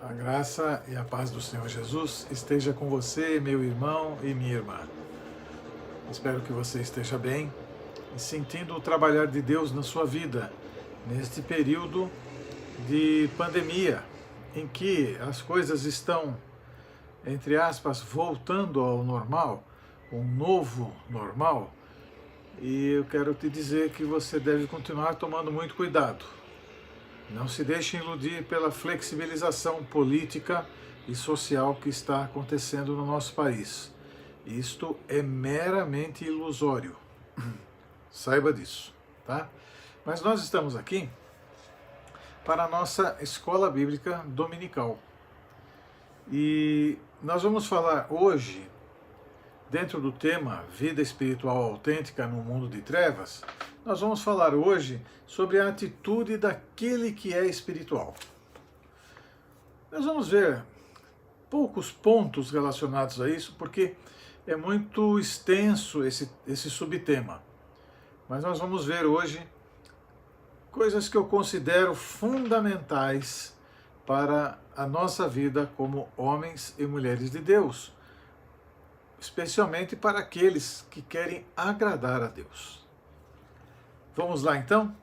A graça e a paz do Senhor Jesus esteja com você, meu irmão e minha irmã. Espero que você esteja bem e sentindo o trabalhar de Deus na sua vida, neste período de pandemia, em que as coisas estão, entre aspas, voltando ao normal, um novo normal. E eu quero te dizer que você deve continuar tomando muito cuidado. Não se deixe iludir pela flexibilização política e social que está acontecendo no nosso país. Isto é meramente ilusório. Saiba disso, tá? Mas nós estamos aqui para a nossa escola bíblica dominical. E nós vamos falar hoje, dentro do tema Vida Espiritual Autêntica no Mundo de Trevas, nós vamos falar hoje sobre a atitude daquele que é espiritual. Nós vamos ver poucos pontos relacionados a isso, porque é muito extenso esse subtema. Mas nós vamos ver hoje coisas que eu considero fundamentais para a nossa vida como homens e mulheres de Deus, especialmente para aqueles que querem agradar a Deus. Vamos lá então?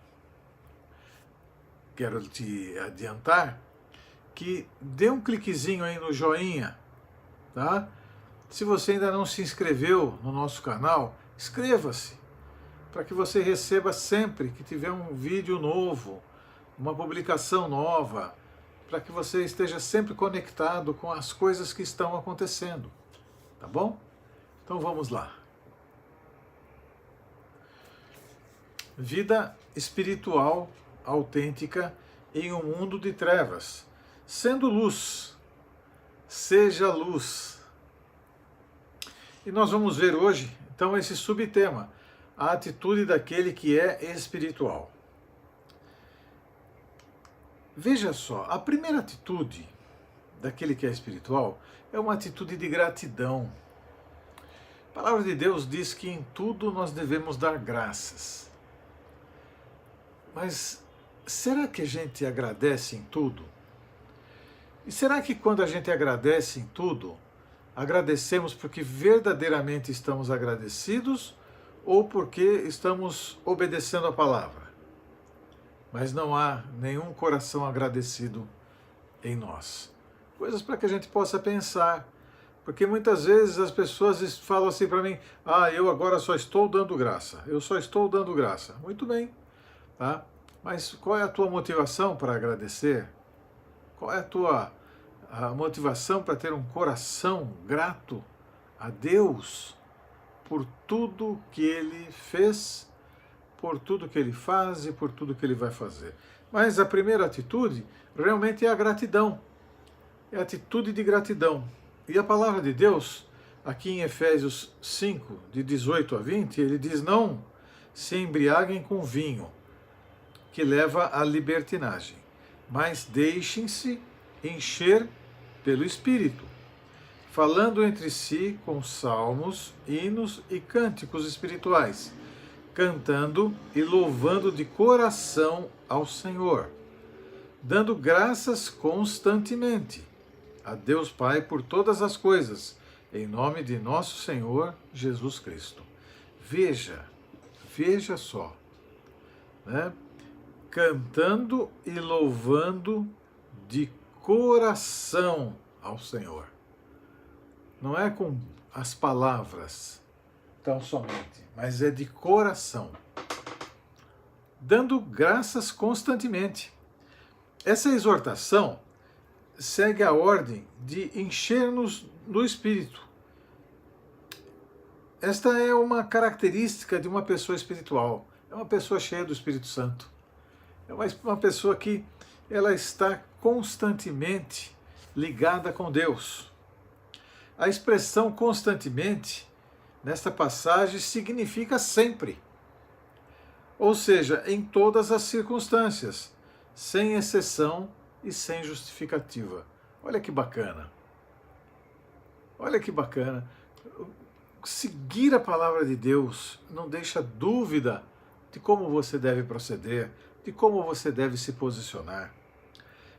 Quero te adiantar que dê um cliquezinho aí no joinha, tá? Se você ainda não se inscreveu no nosso canal, inscreva-se, para que você receba sempre que tiver um vídeo novo, uma publicação nova, para que você esteja sempre conectado com as coisas que estão acontecendo, tá bom? Então vamos lá. Vida espiritual autêntica em um mundo de trevas. Sendo luz, seja luz. E nós vamos ver hoje, então, esse subtema, a atitude daquele que é espiritual. Veja só, a primeira atitude daquele que é espiritual é uma atitude de gratidão. A palavra de Deus diz que em tudo nós devemos dar graças. Mas será que a gente agradece em tudo? E será que quando a gente agradece em tudo, agradecemos porque verdadeiramente estamos agradecidos ou porque estamos obedecendo a palavra? Mas não há nenhum coração agradecido em nós. Coisas para que a gente possa pensar. Porque muitas vezes as pessoas falam assim para mim: eu agora só estou dando graça. Eu só estou dando graça. Muito bem. Tá? Mas qual é a tua motivação para agradecer? Qual é a motivação para ter um coração grato a Deus por tudo que Ele fez, por tudo que Ele faz e por tudo que Ele vai fazer? Mas a primeira atitude realmente é a gratidão, é a atitude de gratidão. E a palavra de Deus, aqui em Efésios 5, de 18 a 20, ele diz: não se embriaguem com vinho, que leva à libertinagem, mas deixem-se encher pelo Espírito, falando entre si com salmos, hinos e cânticos espirituais, cantando e louvando de coração ao Senhor, dando graças constantemente a Deus Pai por todas as coisas, em nome de nosso Senhor Jesus Cristo. Veja só, né? Cantando e louvando de coração ao Senhor. Não é com as palavras tão somente, mas é de coração. Dando graças constantemente. Essa exortação segue a ordem de encher-nos do Espírito. Esta é uma característica de uma pessoa espiritual. É uma pessoa cheia do Espírito Santo. É uma pessoa que ela está constantemente ligada com Deus. A expressão constantemente, nesta passagem, significa sempre. Ou seja, em todas as circunstâncias, sem exceção e sem justificativa. Olha que bacana. Olha que bacana. Seguir a palavra de Deus não deixa dúvida de como você deve proceder, de como você deve se posicionar.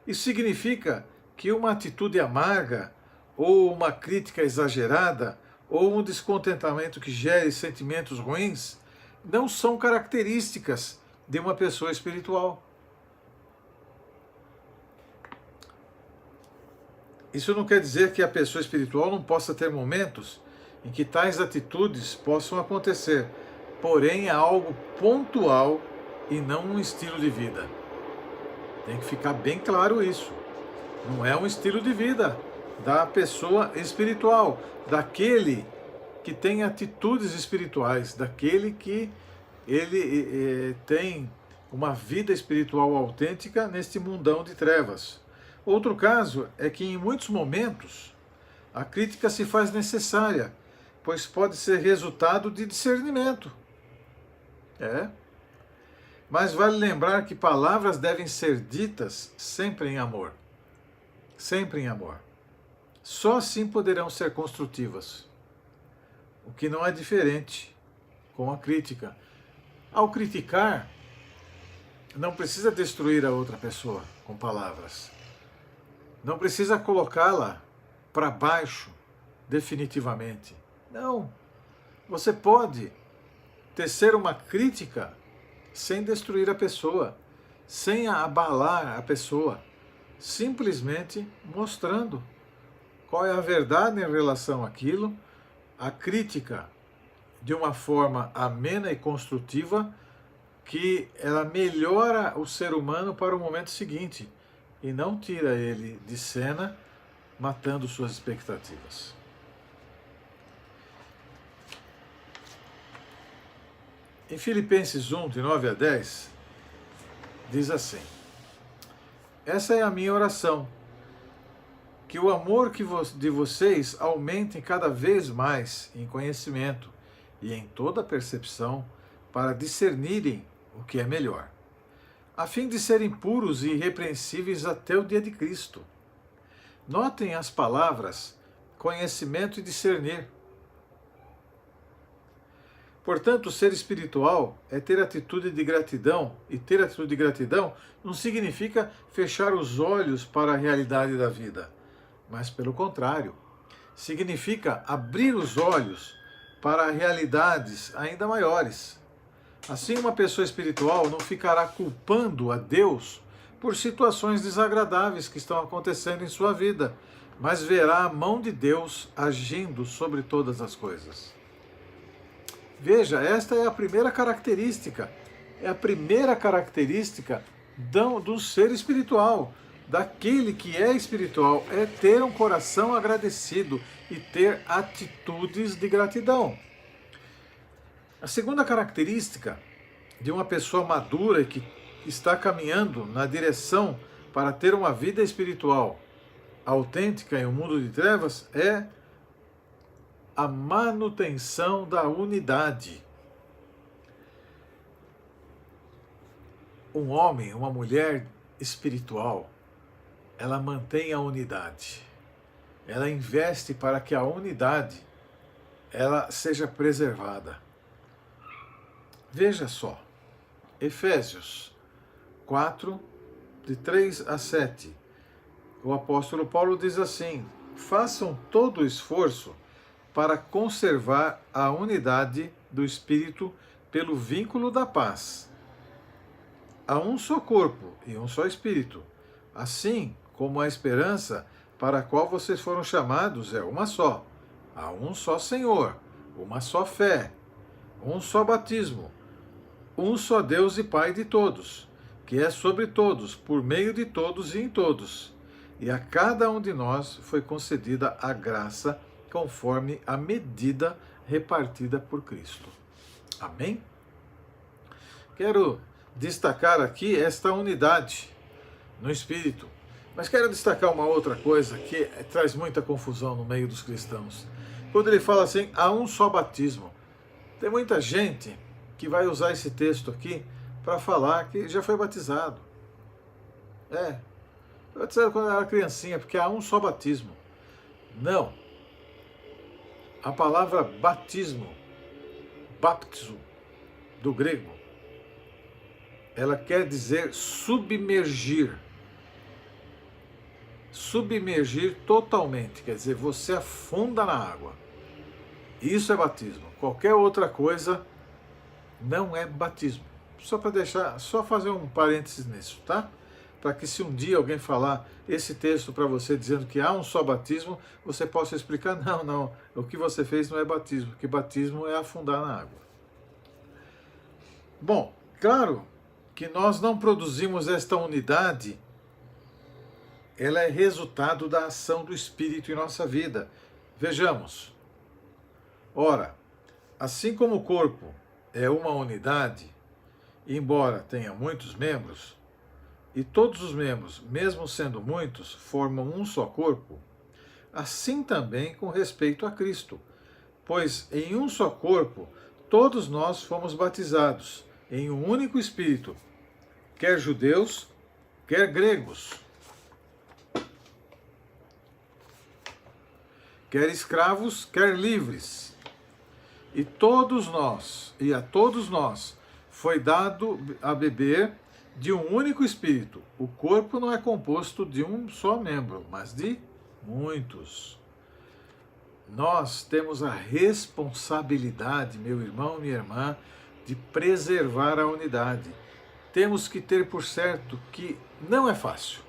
Isso significa que uma atitude amarga, ou uma crítica exagerada, ou um descontentamento que gere sentimentos ruins, não são características de uma pessoa espiritual. Isso não quer dizer que a pessoa espiritual não possa ter momentos em que tais atitudes possam acontecer, porém é algo pontual e não um estilo de vida. Tem que ficar bem claro isso. Não é um estilo de vida da pessoa espiritual, daquele que tem atitudes espirituais, daquele que ele tem uma vida espiritual autêntica neste mundão de trevas. Outro caso é que em muitos momentos a crítica se faz necessária, pois pode ser resultado de discernimento. Mas vale lembrar que palavras devem ser ditas sempre em amor. Sempre em amor. Só assim poderão ser construtivas. O que não é diferente com a crítica. Ao criticar, não precisa destruir a outra pessoa com palavras. Não precisa colocá-la para baixo definitivamente. Não. Você pode tecer uma crítica sem destruir a pessoa, sem abalar a pessoa, simplesmente mostrando qual é a verdade em relação àquilo, a crítica de uma forma amena e construtiva, que ela melhora o ser humano para o momento seguinte e não tira ele de cena, matando suas expectativas. Em Filipenses 1, de 9 a 10, diz assim: essa é a minha oração, que o amor de vocês aumente cada vez mais em conhecimento e em toda percepção, para discernirem o que é melhor, a fim de serem puros e irrepreensíveis até o dia de Cristo. Notem as palavras conhecimento e discernir. Portanto, ser espiritual é ter atitude de gratidão, e ter atitude de gratidão não significa fechar os olhos para a realidade da vida, mas pelo contrário, significa abrir os olhos para realidades ainda maiores. Assim, uma pessoa espiritual não ficará culpando a Deus por situações desagradáveis que estão acontecendo em sua vida, mas verá a mão de Deus agindo sobre todas as coisas. Veja, esta é a primeira característica. É a primeira característica do ser espiritual, daquele que é espiritual, é ter um coração agradecido e ter atitudes de gratidão. A segunda característica de uma pessoa madura e que está caminhando na direção para ter uma vida espiritual autêntica em um mundo de trevas é a manutenção da unidade. Um homem, uma mulher espiritual, ela mantém a unidade. Ela investe para que a unidade ela seja preservada. Veja só, Efésios 4, de 3 a 7. O apóstolo Paulo diz assim: façam todo o esforço para conservar a unidade do Espírito pelo vínculo da paz. Há um só corpo e um só Espírito, assim como a esperança para a qual vocês foram chamados é uma só. Há um só Senhor, uma só fé, um só batismo, um só Deus e Pai de todos, que é sobre todos, por meio de todos e em todos. E a cada um de nós foi concedida a graça conforme a medida repartida por Cristo. Amém? Quero destacar aqui esta unidade no Espírito, mas quero destacar uma outra coisa que traz muita confusão no meio dos cristãos. Quando ele fala assim, há um só batismo. Tem muita gente que vai usar esse texto aqui para falar que já foi batizado. Foi batizado quando era criancinha, porque há um só batismo. Não. A palavra batismo, baptizo, do grego, ela quer dizer submergir. submergir totalmente, quer dizer, você afunda na água. Isso é batismo. Qualquer outra coisa não é batismo. Só para deixar, só fazer um parênteses nisso, tá? Para que se um dia alguém falar esse texto para você dizendo que há um só batismo, você possa explicar, não, o que você fez não é batismo, porque batismo é afundar na água. Bom, claro que nós não produzimos esta unidade, ela é resultado da ação do Espírito em nossa vida. Vejamos. Ora, assim como o corpo é uma unidade, embora tenha muitos membros, e todos os membros, mesmo sendo muitos, formam um só corpo, assim também com respeito a Cristo. Pois em um só corpo, todos nós fomos batizados, em um único Espírito, quer judeus, quer gregos, quer escravos, quer livres. E a todos nós foi dado a beber de um único Espírito. O corpo não é composto de um só membro, mas de muitos. Nós temos a responsabilidade, meu irmão, minha irmã, de preservar a unidade. Temos que ter por certo que não é fácil,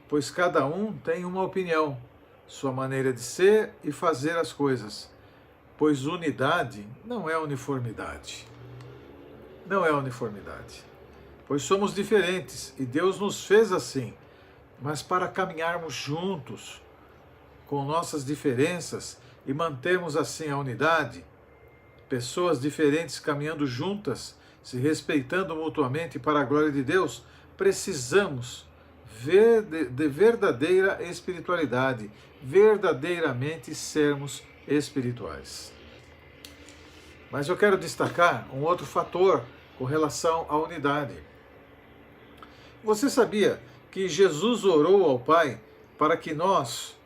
pois cada um tem uma opinião, sua maneira de ser e fazer as coisas, pois unidade não é uniformidade. Não é uniformidade, pois somos diferentes e Deus nos fez assim, mas para caminharmos juntos com nossas diferenças e mantermos assim a unidade, pessoas diferentes caminhando juntas, se respeitando mutuamente para a glória de Deus, precisamos de verdadeira espiritualidade, verdadeiramente sermos espirituais. Mas eu quero destacar um outro fator com relação à unidade. Você sabia que Jesus orou ao Pai para que nós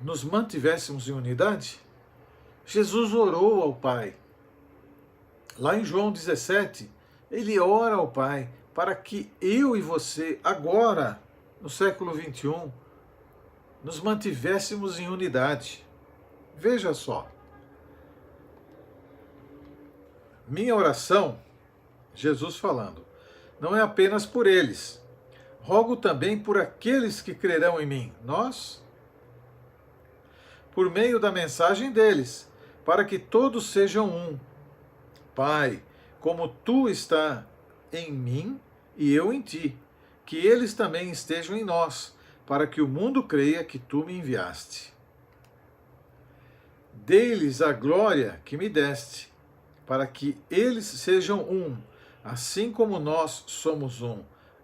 nos mantivéssemos em unidade? Jesus orou ao Pai. Lá em João 17, ele ora ao Pai para que eu e você, agora, no século 21, nos mantivéssemos em unidade. Veja só. Minha oração, Jesus falando, não é apenas por eles. Rogo também por aqueles que crerão em mim, nós, por meio da mensagem deles, para que todos sejam um. Pai, como tu está em mim e eu em ti, que eles também estejam em nós, para que o mundo creia que tu me enviaste. Dei-lhes a glória que me deste, para que eles sejam um, assim como nós somos um,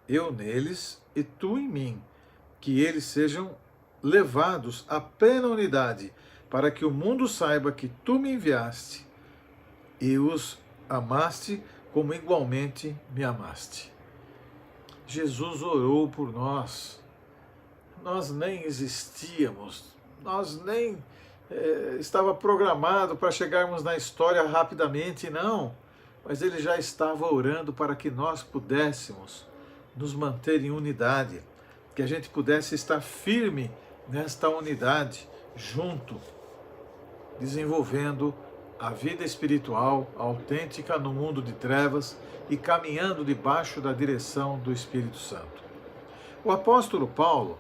eu neles e tu em mim, que eles sejam levados à plena unidade, para que o mundo saiba que tu me enviaste e os amaste como igualmente me amaste. Jesus orou por nós. Nós nem existíamos, nós nem estava programado para chegarmos na história rapidamente, não. Mas ele já estava orando para que nós pudéssemos nos manter em unidade, que a gente pudesse estar firme nesta unidade, junto, desenvolvendo a vida espiritual autêntica no mundo de trevas e caminhando debaixo da direção do Espírito Santo. O apóstolo Paulo,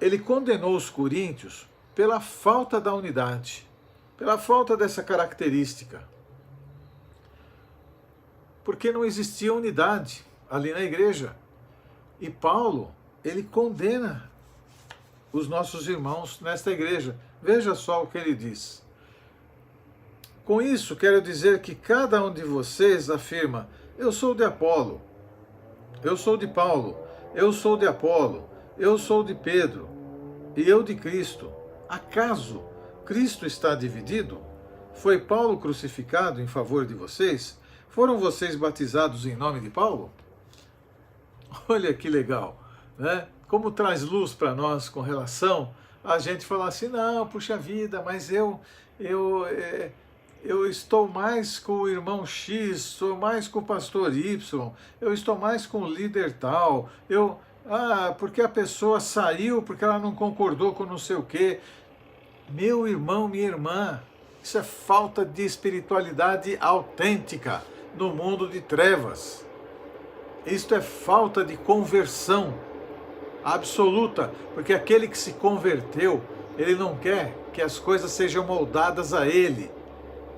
ele condenou os coríntios pela falta da unidade, pela falta dessa característica. Porque não existia unidade ali na igreja. E Paulo, ele condena os nossos irmãos nesta igreja. Veja só o que ele diz. Com isso, quero dizer que cada um de vocês afirma: eu sou de Apolo, eu sou de Paulo, eu sou de Apolo, eu sou de Pedro, e eu de Cristo. Acaso Cristo está dividido? Foi Paulo crucificado em favor de vocês? Foram vocês batizados em nome de Paulo? Olha que legal, né? Como traz luz para nós com relação a gente falar assim: não, puxa vida, mas eu estou mais com o irmão X, estou mais com o pastor Y, eu estou mais com o líder tal, Ah, porque a pessoa saiu, porque ela não concordou com não sei o quê. Meu irmão, minha irmã, isso é falta de espiritualidade autêntica no mundo de trevas. Isto é falta de conversão absoluta, porque aquele que se converteu, ele não quer que as coisas sejam moldadas a ele,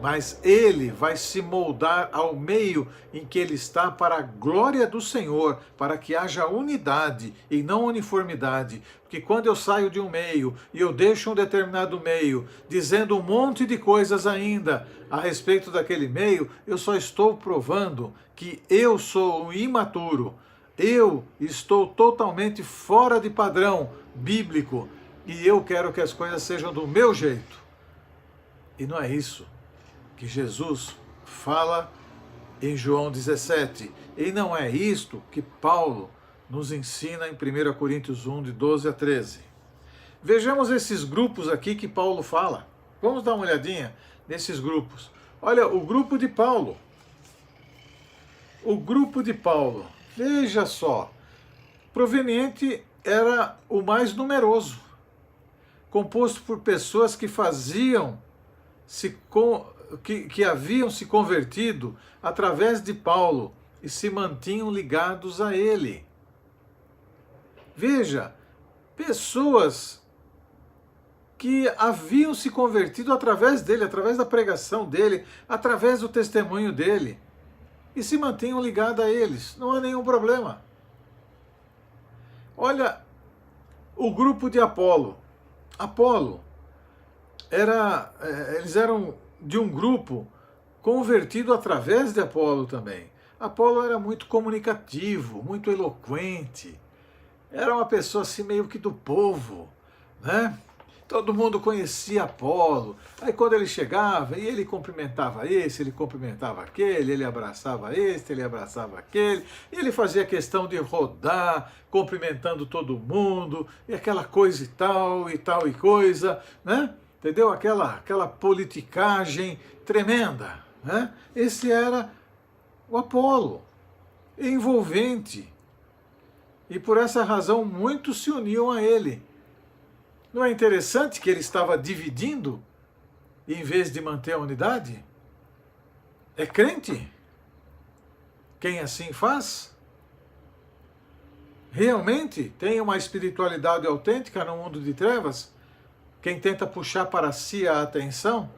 mas ele vai se moldar ao meio em que ele está para a glória do Senhor, para que haja unidade e não uniformidade. Porque quando eu saio de um meio e eu deixo um determinado meio, dizendo um monte de coisas ainda a respeito daquele meio, eu só estou provando que eu sou um imaturo. Eu estou totalmente fora de padrão bíblico e eu quero que as coisas sejam do meu jeito. E não é isso que Jesus fala em João 17. E não é isto que Paulo nos ensina em 1 Coríntios 1, de 12 a 13. Vejamos esses grupos aqui que Paulo fala. Vamos dar uma olhadinha nesses grupos. Olha, o grupo de Paulo. O grupo de Paulo, veja só, proveniente era o mais numeroso, composto por pessoas que que haviam se convertido através de Paulo e se mantinham ligados a ele. Veja, pessoas que haviam se convertido através dele, através da pregação dele, através do testemunho dele, e se mantinham ligados a eles. Não há nenhum problema. Olha, o grupo de Apolo. Apolo eles eram de um grupo convertido através de Apolo também. Apolo era muito comunicativo, muito eloquente. Era uma pessoa assim meio que do povo, né? Todo mundo conhecia Apolo. Aí quando ele chegava, e ele cumprimentava esse, ele cumprimentava aquele, ele abraçava esse, ele abraçava aquele, e ele fazia questão de rodar, cumprimentando todo mundo, e aquela coisa e tal e coisa, né? Entendeu? Aquela politicagem tremenda, né? Esse era o Apolo, envolvente. E por essa razão muitos se uniam a ele. Não é interessante que ele estava dividindo em vez de manter a unidade? É crente? Quem assim faz? Realmente tem uma espiritualidade autêntica no mundo de trevas? Quem tenta puxar para si a atenção,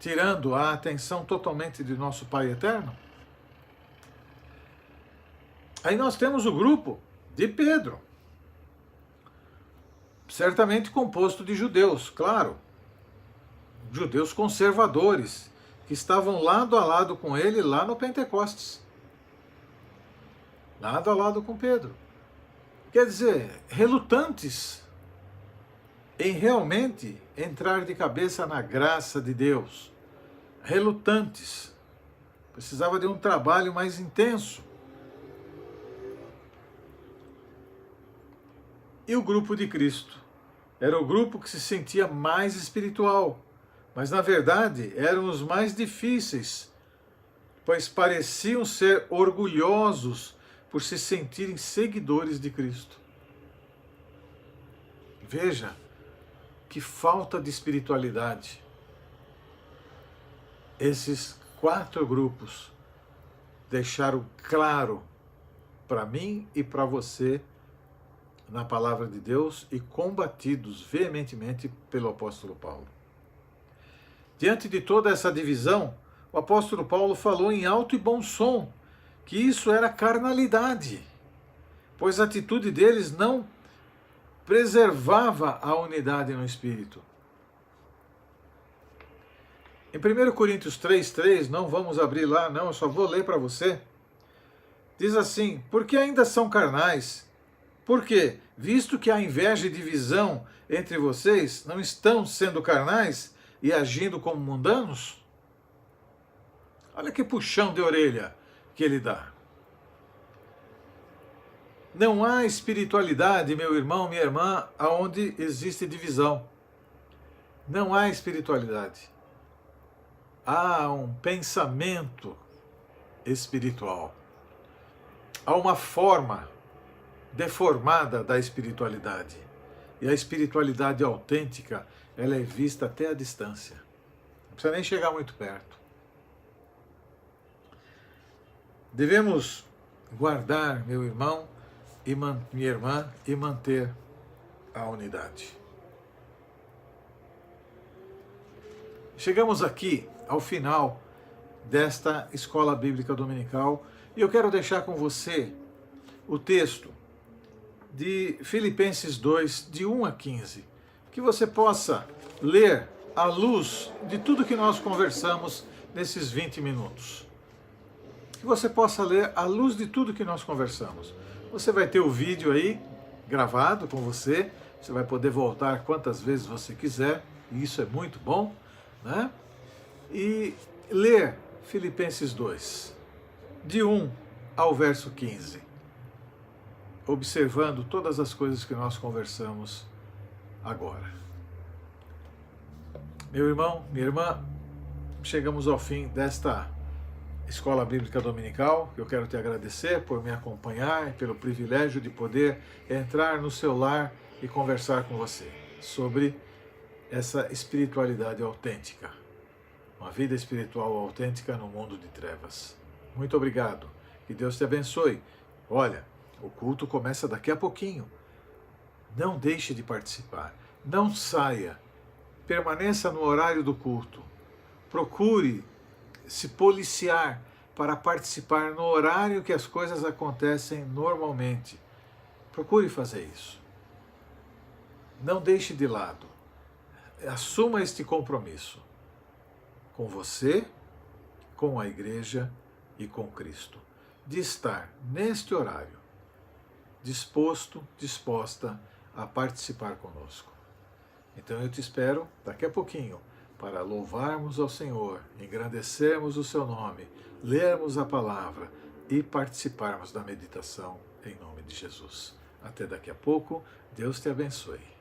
tirando a atenção totalmente de nosso Pai Eterno? Aí nós temos o grupo de Pedro, certamente composto de judeus, claro, judeus conservadores, que estavam lado a lado com ele lá no Pentecostes, lado a lado com Pedro. Quer dizer, relutantes em realmente entrar de cabeça na graça de Deus, relutantes, precisava de um trabalho mais intenso. E o grupo de Cristo era o grupo que se sentia mais espiritual, mas na verdade eram os mais difíceis, pois pareciam ser orgulhosos por se sentirem seguidores de Cristo. Veja que falta de espiritualidade. Esses 4 grupos deixaram claro para mim e para você na palavra de Deus e combatidos veementemente pelo apóstolo Paulo. Diante de toda essa divisão, o apóstolo Paulo falou em alto e bom som que isso era carnalidade, pois a atitude deles não preservava a unidade no espírito. Em 1 Coríntios 3,3, não vamos abrir lá, não, eu só vou ler para você. Diz assim: porque ainda são carnais. Por quê? Visto que há inveja e divisão entre vocês, não estão sendo carnais e agindo como mundanos? Olha que puxão de orelha que ele dá. Não há espiritualidade, meu irmão, minha irmã, aonde existe divisão. Não há espiritualidade. Há um pensamento espiritual. Há uma forma deformada da espiritualidade. E a espiritualidade autêntica, ela é vista até a distância. Não precisa nem chegar muito perto. Devemos guardar, meu irmão e minha irmã, e manter a unidade. Chegamos aqui ao final desta Escola Bíblica Dominical e eu quero deixar com você o texto de Filipenses 2, de 1 a 15, que você possa ler à luz de tudo que nós conversamos nesses 20 minutos. Que você possa ler à luz de tudo que nós conversamos. Você vai ter o vídeo aí, gravado com você, você vai poder voltar quantas vezes você quiser, e isso é muito bom, né? E ler Filipenses 2, de 1 ao verso 15, observando todas as coisas que nós conversamos agora. Meu irmão, minha irmã, chegamos ao fim desta Escola Bíblica Dominical. Eu quero te agradecer por me acompanhar, pelo privilégio de poder entrar no seu lar e conversar com você sobre essa espiritualidade autêntica, uma vida espiritual autêntica no mundo de trevas. Muito obrigado, que Deus te abençoe. Olha, o culto começa daqui a pouquinho. Não deixe de participar, não saia, permaneça no horário do culto, procure se policiar para participar no horário que as coisas acontecem normalmente. Procure fazer isso. Não deixe de lado. Assuma este compromisso com você, com a igreja e com Cristo, de estar neste horário disposto, disposta a participar conosco. Então eu te espero daqui a pouquinho para louvarmos ao Senhor, engrandecermos o seu nome, lermos a palavra e participarmos da meditação em nome de Jesus. Até daqui a pouco, Deus te abençoe.